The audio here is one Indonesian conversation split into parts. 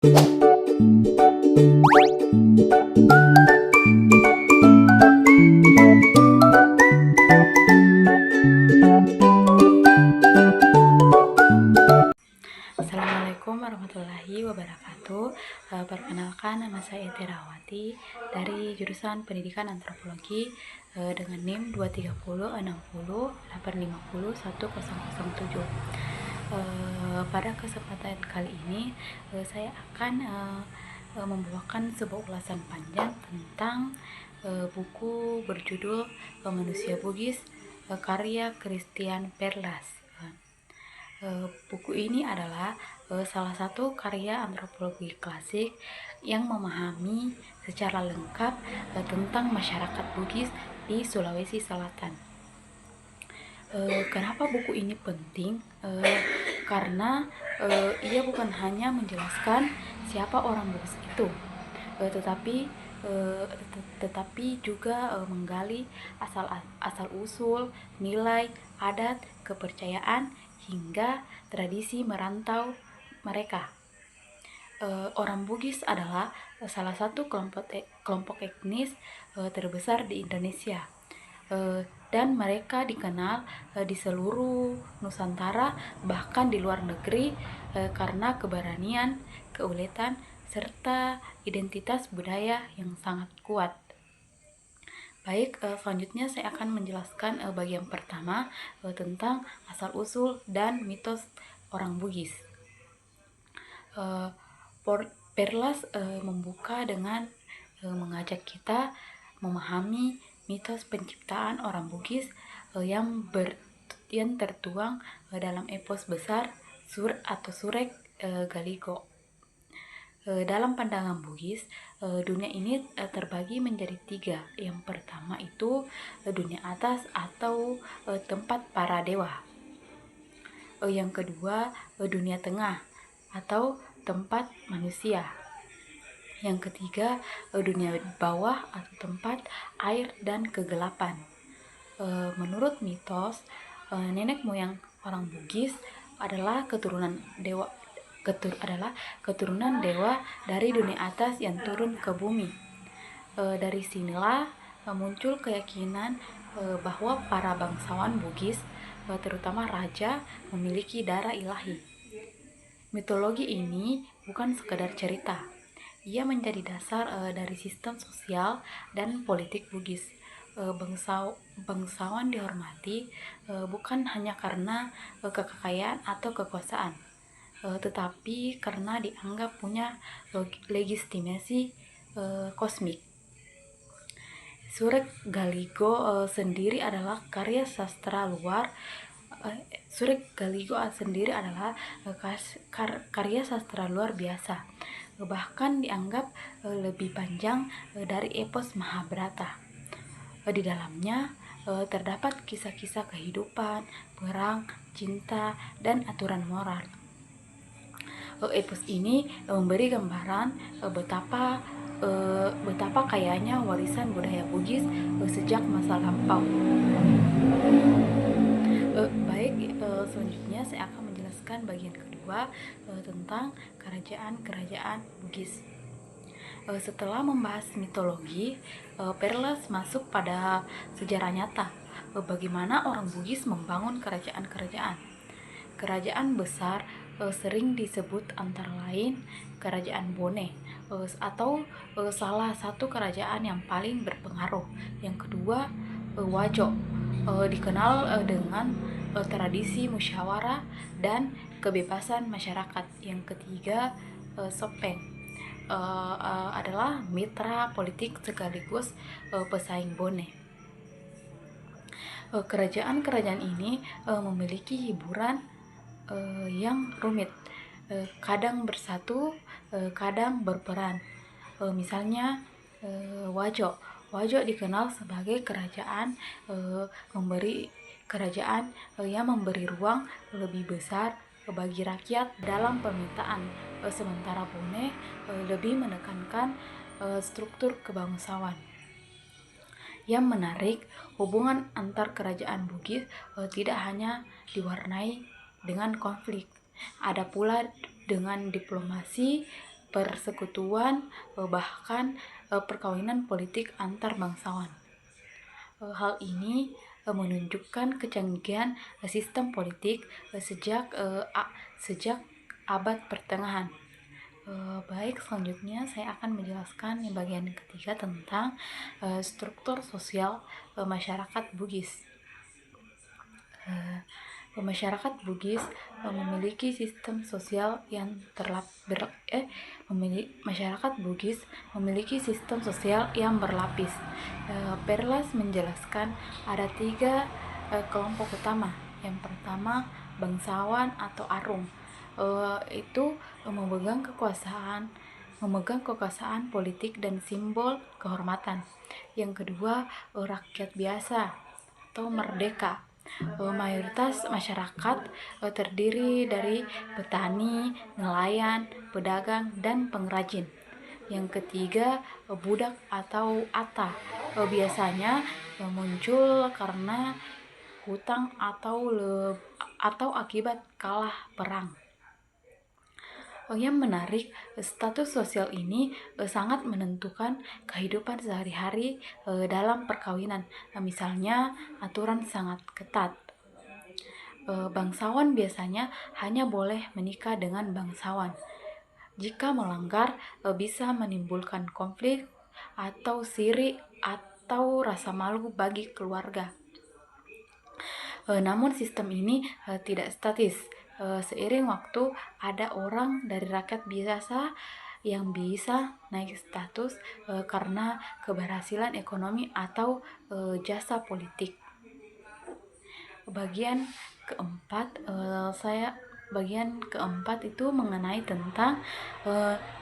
Assalamualaikum warahmatullahi wabarakatuh. Perkenalkan, nama saya Tirawati dari jurusan Pendidikan Antropologi dengan NIM 23060850107. Pada kesempatan kali ini saya akan membawakan sebuah ulasan panjang tentang buku berjudul Manusia Bugis karya Christian Perlas. Buku ini adalah salah satu karya antropologi klasik yang memahami secara lengkap tentang masyarakat Bugis di Sulawesi Selatan. Kenapa buku ini penting? Karena ia bukan hanya menjelaskan siapa orang Bugis itu, tetapi juga menggali asal usul, nilai, adat, kepercayaan hingga tradisi merantau mereka. Orang Bugis adalah salah satu kelompok etnis terbesar di Indonesia, dan mereka dikenal di seluruh Nusantara, bahkan di luar negeri, karena keberanian, keuletan, serta identitas budaya yang sangat kuat. Baik, selanjutnya saya akan menjelaskan bagian pertama tentang asal-usul dan mitos orang Bugis. Perlas membuka dengan mengajak kita memahami mitos penciptaan orang Bugis yang tertuang dalam epos besar Surek Galigo. Dalam pandangan Bugis, dunia ini terbagi menjadi 3. Yang pertama itu dunia atas atau tempat para dewa. Yang kedua dunia tengah atau tempat manusia. Yang ketiga dunia bawah atau tempat air dan kegelapan. Menurut mitos, nenek moyang orang Bugis adalah keturunan dewa dari dunia atas yang turun ke bumi. Dari sinilah muncul keyakinan bahwa para bangsawan Bugis, terutama raja, memiliki darah ilahi. Mitologi ini bukan sekedar cerita, ia menjadi dasar dari sistem sosial dan politik Bugis. Bangsawan dihormati bukan hanya karena kekayaan atau kekuasaan, tetapi karena dianggap punya legitimasi kosmik. Surek Galigo sendiri adalah sastra luar biasa, bahkan dianggap lebih panjang dari epos Mahabharata. Di dalamnya terdapat kisah-kisah kehidupan, perang, cinta, dan aturan moral. Epos ini memberi gambaran betapa kayanya warisan budaya Bugis sejak masa lampau. Selanjutnya saya akan menjelaskan bagian kedua tentang kerajaan-kerajaan Bugis. Setelah membahas mitologi, Perlas masuk pada sejarah nyata, bagaimana orang Bugis membangun kerajaan-kerajaan. Kerajaan besar sering disebut antara lain Kerajaan Bone, atau salah satu kerajaan yang paling berpengaruh. Yang kedua Wajo, dikenal dengan tradisi musyawarah dan kebebasan masyarakat. Yang ketiga Sopeng, adalah mitra politik sekaligus pesaing Bone. Kerajaan-kerajaan ini memiliki hiburan yang rumit, kadang bersatu, kadang berperan. Misalnya Wajo dikenal sebagai kerajaan yang memberi ruang lebih besar bagi rakyat dalam permintaan, sementara Bone lebih menekankan struktur kebangsawan. Yang menarik, hubungan antar kerajaan Bugis tidak hanya diwarnai dengan konflik, ada pula dengan diplomasi, persekutuan, bahkan perkawinan politik antar bangsawan. Hal ini menunjukkan kecanggihan sistem politik sejak abad pertengahan. Baik, selanjutnya saya akan menjelaskan di bagian ketiga tentang struktur sosial masyarakat Bugis. Masyarakat Bugis memiliki sistem sosial yang masyarakat Bugis memiliki sistem sosial yang berlapis. Perlas menjelaskan ada 3 kelompok utama. Yang pertama, bangsawan atau arung. Itu memegang kekuasaan politik dan simbol kehormatan. Yang kedua, rakyat biasa atau merdeka. Mayoritas masyarakat terdiri dari petani, nelayan, pedagang, dan pengrajin. Yang ketiga, budak atau ata. Biasanya muncul karena hutang atau akibat kalah perang. Yang menarik, status sosial ini sangat menentukan kehidupan sehari-hari dalam perkawinan. Misalnya, aturan sangat ketat. Bangsawan biasanya hanya boleh menikah dengan bangsawan. Jika melanggar, bisa menimbulkan konflik atau siri atau rasa malu bagi keluarga. Namun sistem ini tidak statis. Seiring waktu, ada orang dari rakyat biasa yang bisa naik status karena keberhasilan ekonomi atau jasa politik. Bagian keempat itu mengenai tentang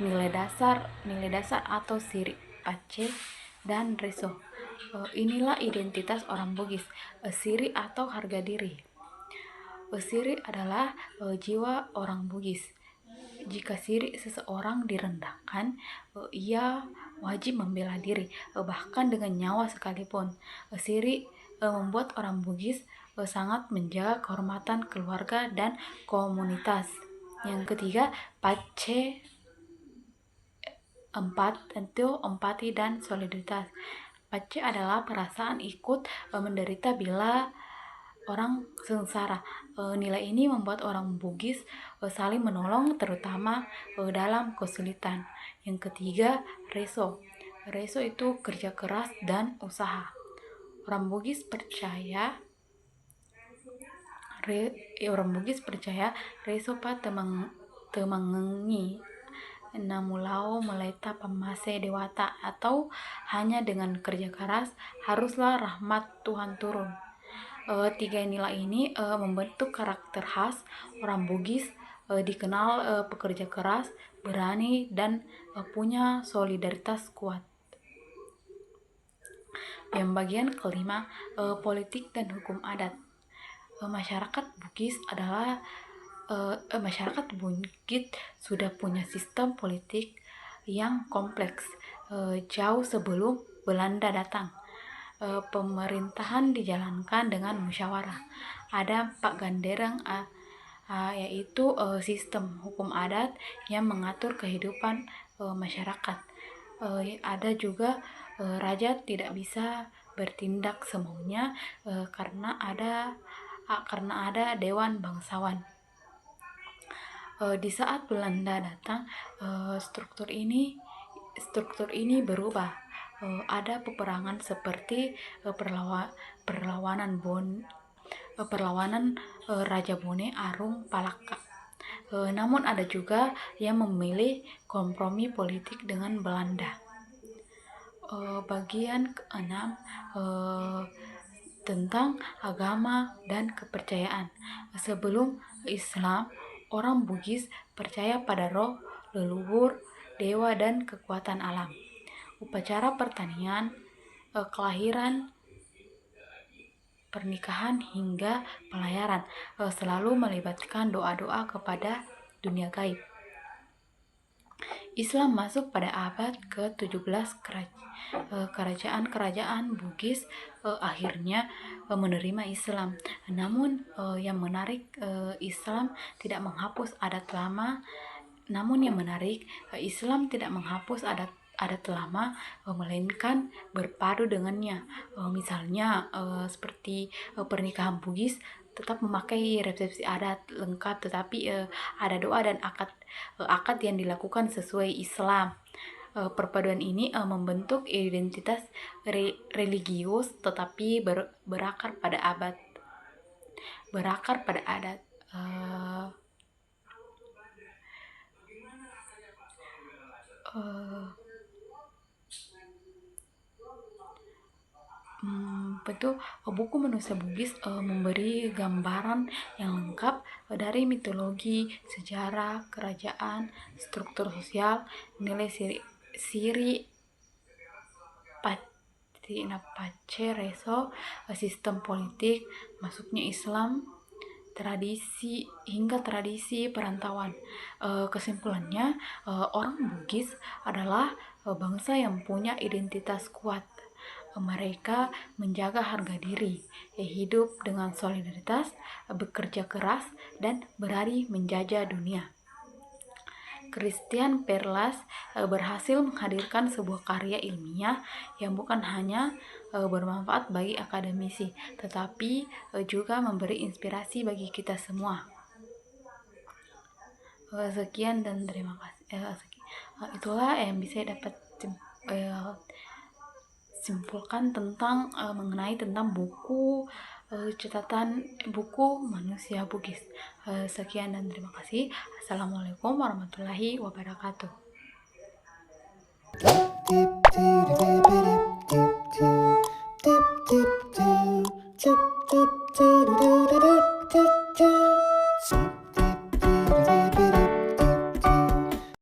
nilai dasar atau siri, pace, dan reso. Inilah identitas orang Bugis. Siri atau harga diri. Siri adalah jiwa orang Bugis. Jika siri seseorang direndahkan, ia wajib membela diri, bahkan dengan nyawa sekalipun. Siri membuat orang Bugis sangat menjaga kehormatan keluarga dan komunitas. Yang ketiga, pace 4 itu empati dan solidaritas. Pace adalah perasaan ikut menderita bila orang sengsara. Nilai ini membuat orang Bugis saling menolong, terutama dalam kesulitan. Yang ketiga, reso. Reso itu kerja keras dan usaha. Orang Bugis percaya reso pa temangengi namulau meleta pemase dewata, atau hanya dengan kerja keras haruslah rahmat Tuhan turun. 3 nilai ini membentuk karakter khas orang Bugis, dikenal pekerja keras, berani, dan punya solidaritas kuat. Yang bagian kelima, politik dan hukum adat. Masyarakat Bugis sudah punya sistem politik yang kompleks jauh sebelum Belanda datang. Pemerintahan dijalankan dengan musyawarah. Ada 4 gandereng, yaitu sistem hukum adat yang mengatur kehidupan masyarakat. Ada juga raja tidak bisa bertindak semaunya karena ada dewan bangsawan. Di saat Belanda datang, struktur ini berubah. Ada peperangan seperti perlawanan Raja Bone Arung Palaka. Namun ada juga yang memilih kompromi politik dengan Belanda. Bagian keenam, tentang agama dan kepercayaan. Sebelum Islam, orang Bugis percaya pada roh, leluhur, dewa, dan kekuatan alam. Upacara pertanian, kelahiran, pernikahan, hingga pelayaran selalu melibatkan doa-doa kepada dunia gaib. Islam masuk pada abad ke-17. Kerajaan-kerajaan Bugis akhirnya menerima Islam. Namun yang menarik, Islam tidak menghapus adat lama Namun yang menarik, Islam tidak menghapus adat lama, melainkan berpadu dengannya. Misalnya seperti pernikahan Bugis tetap memakai resepsi adat lengkap, tetapi ada doa dan akad yang dilakukan sesuai Islam. Perpaduan ini membentuk identitas religius, tetapi berakar pada adat. Uh, uh, Betul, buku Manusia Bugis memberi gambaran yang lengkap dari mitologi, sejarah, kerajaan, struktur sosial, nilai siri pace reso, sistem politik, masuknya Islam, tradisi perantauan. Kesimpulannya, orang Bugis adalah bangsa yang punya identitas kuat. Mereka menjaga harga diri, hidup dengan solidaritas, bekerja keras, dan berani menjajah dunia. Christian Perlas berhasil menghadirkan sebuah karya ilmiah yang bukan hanya bermanfaat bagi akademisi, tetapi juga memberi inspirasi bagi kita semua. Sekian dan terima kasih. Itulah yang bisa dapat simpulkan tentang mengenai tentang buku catatan buku Manusia Bugis. Sekian dan terima kasih. Assalamualaikum warahmatullahi wabarakatuh.